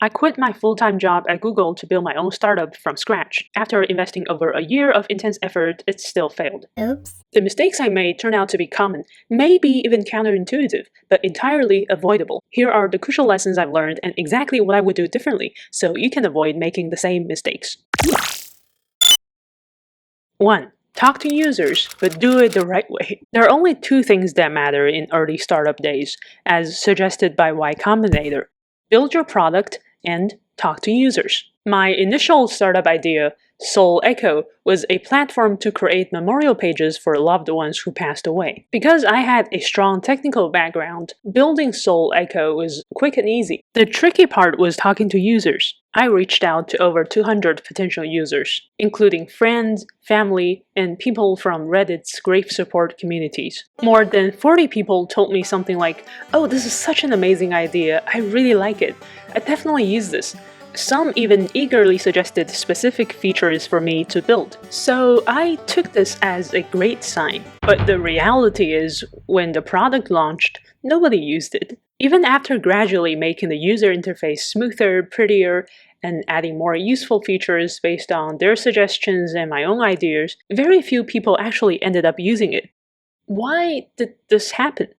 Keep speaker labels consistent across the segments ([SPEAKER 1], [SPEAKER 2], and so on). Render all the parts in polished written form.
[SPEAKER 1] I quit my full-time job at Google to build my own startup from scratch. After investing over a year of intense effort, it still failed.
[SPEAKER 2] Oops.
[SPEAKER 1] The mistakes I made turned out to be common, maybe even counterintuitive, but entirely avoidable. Here are the crucial lessons I've learned and exactly what I would do differently, so you can avoid making the same mistakes. 1. Talk to users, but do it the right way. There are only two things that matter in early startup days, as suggested by Y Combinator. Build your product and talk to users. My initial startup idea, Soul Echo, was a platform to create memorial pages for loved ones who passed away. Because I had a strong technical background, building Soul Echo was quick and easy. The tricky part was talking to users. I reached out to over 200 potential users, including friends, family, and people from Reddit's grief support communities. More than 40 people told me something like, "Oh, this is such an amazing idea, I really like it. I definitely use this." Some even eagerly suggested specific features for me to build. So I took this as a great sign. But the reality is, when the product launched, nobody used it. Even after gradually making the user interface smoother, prettier, and adding more useful features based on their suggestions and my own ideas, very few people actually ended up using it. Why did this happen?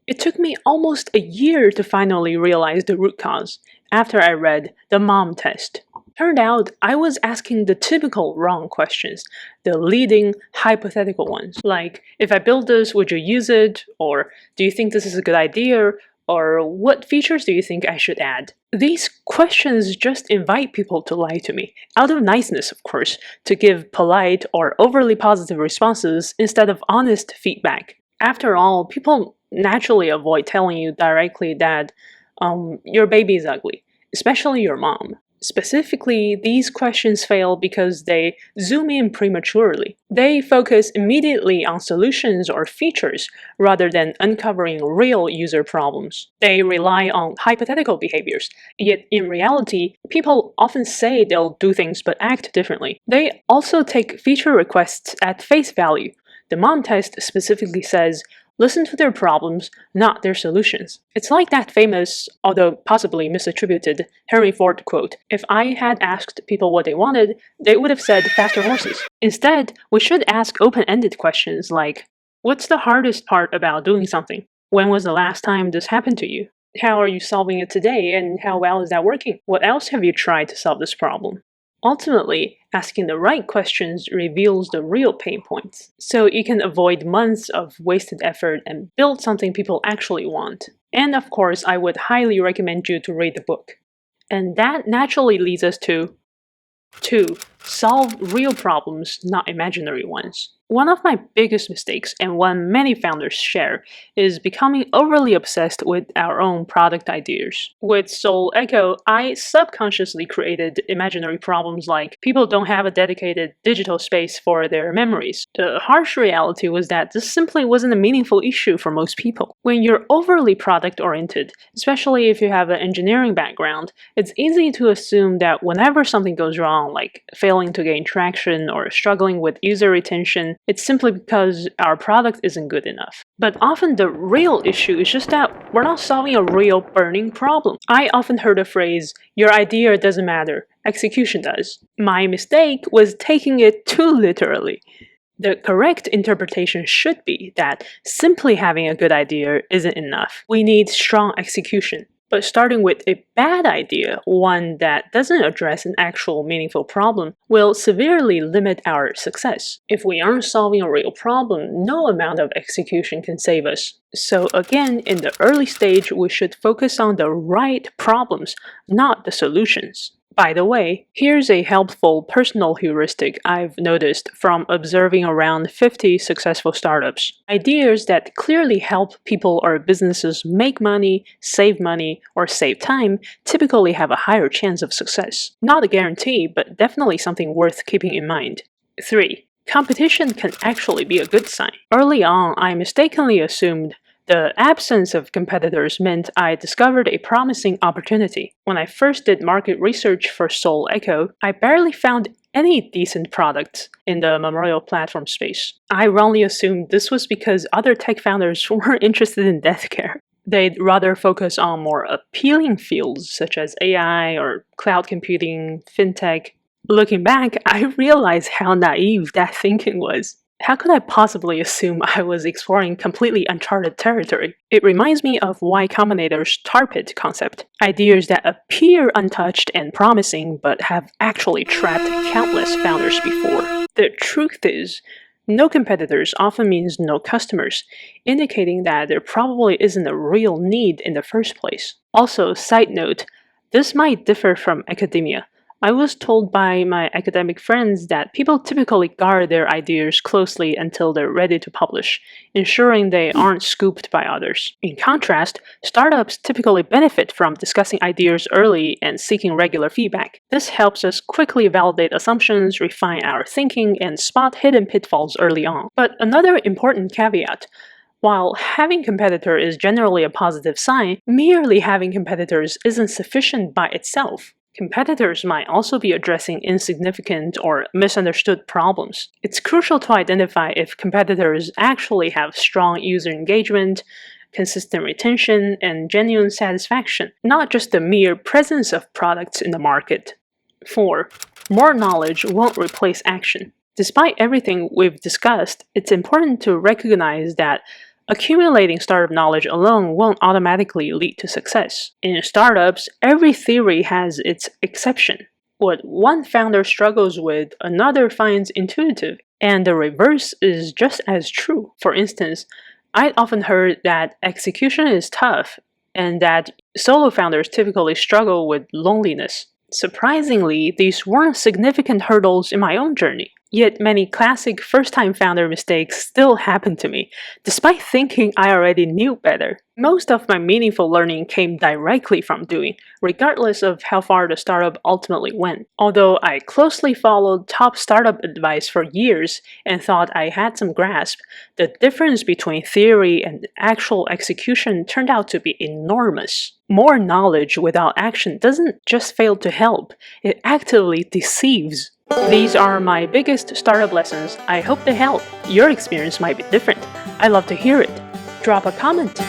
[SPEAKER 1] It took me almost a year to finally realize the root cause, after I read The Mom Test. Turned out I was asking the typical wrong questions, the leading hypothetical ones, like, if I build this, would you use it? Or, do you think this is a good idea? Or, what features do you think I should add? These questions just invite people to lie to me, out of niceness, of course, to give polite or overly positive responses instead of honest feedback. After all, people naturally avoid telling you directly that your baby is ugly, especially your mom. Specifically, these questions fail because they zoom in prematurely. They focus immediately on solutions or features rather than uncovering real user problems. They rely on hypothetical behaviors, yet in reality, people often say they'll do things but act differently. They also take feature requests at face value. The Mom Test specifically says, listen to their problems, not their solutions. It's like that famous, although possibly misattributed, Henry Ford quote, "If I had asked people what they wanted, they would have said faster horses." Instead, we should ask open-ended questions like, what's the hardest part about doing something? When was the last time this happened to you? How are you solving it today, and how well is that working? What else have you tried to solve this problem? Ultimately, asking the right questions reveals the real pain points, so you can avoid months of wasted effort and build something people actually want. And of course, I would highly recommend you to read the book. And that naturally leads us to 2. Solve real problems, not imaginary ones. One of my biggest mistakes, and one many founders share, is becoming overly obsessed with our own product ideas. With Soul Echo, I subconsciously created imaginary problems like people don't have a dedicated digital space for their memories. The harsh reality was that this simply wasn't a meaningful issue for most people. When you're overly product-oriented, especially if you have an engineering background, it's easy to assume that whenever something goes wrong, like failing to gain traction or struggling with user retention, it's simply because our product isn't good enough. But often the real issue is just that we're not solving a real burning problem. I often heard the phrase, your idea doesn't matter, execution does. My mistake was taking it too literally. The correct interpretation should be that simply having a good idea isn't enough. We need strong execution. But starting with a bad idea, one that doesn't address an actual meaningful problem, will severely limit our success. If we aren't solving a real problem, no amount of execution can save us. So again, in the early stage, we should focus on the right problems, not the solutions. By the way, here's a helpful personal heuristic I've noticed from observing around 50 successful startups. Ideas that clearly help people or businesses make money, or save time typically have a higher chance of success. Not a guarantee, but definitely something worth keeping in mind. 3. Competition can actually be a good sign. Early on, I mistakenly assumed the absence of competitors meant I discovered a promising opportunity. When I first did market research for Soul Echo, I barely found any decent products in the memorial platform space. I wrongly assumed this was because other tech founders weren't interested in death care. They'd rather focus on more appealing fields such as AI or cloud computing, fintech. Looking back, I realize how naive that thinking was. How could I possibly assume I was exploring completely uncharted territory? It reminds me of Y Combinator's tar pit concept. Ideas that appear untouched and promising but have actually trapped countless founders before. The truth is, no competitors often means no customers, indicating that there probably isn't a real need in the first place. Also, side note, this might differ from academia. I was told by my academic friends that people typically guard their ideas closely until they're ready to publish, ensuring they aren't scooped by others. In contrast, startups typically benefit from discussing ideas early and seeking regular feedback. This helps us quickly validate assumptions, refine our thinking, and spot hidden pitfalls early on. But another important caveat: while having competitor is generally a positive sign, merely having competitors isn't sufficient by itself. Competitors might also be addressing insignificant or misunderstood problems. It's crucial to identify if competitors actually have strong user engagement, consistent retention, and genuine satisfaction, not just the mere presence of products in the market. 4. More knowledge won't replace action. Despite everything we've discussed, it's important to recognize that accumulating startup knowledge alone won't automatically lead to success. In startups, every theory has its exception. What one founder struggles with, another finds intuitive, and the reverse is just as true. For instance, I'd often heard that execution is tough, and that solo founders typically struggle with loneliness. Surprisingly, these weren't significant hurdles in my own journey. Yet many classic first-time founder mistakes still happen to me, despite thinking I already knew better. Most of my meaningful learning came directly from doing, regardless of how far the startup ultimately went. Although I closely followed top startup advice for years and thought I had some grasp, the difference between theory and actual execution turned out to be enormous. More knowledge without action doesn't just fail to help, it actively deceives. These are my biggest startup lessons. I hope they help. Your experience might be different. I'd love to hear it. Drop a comment.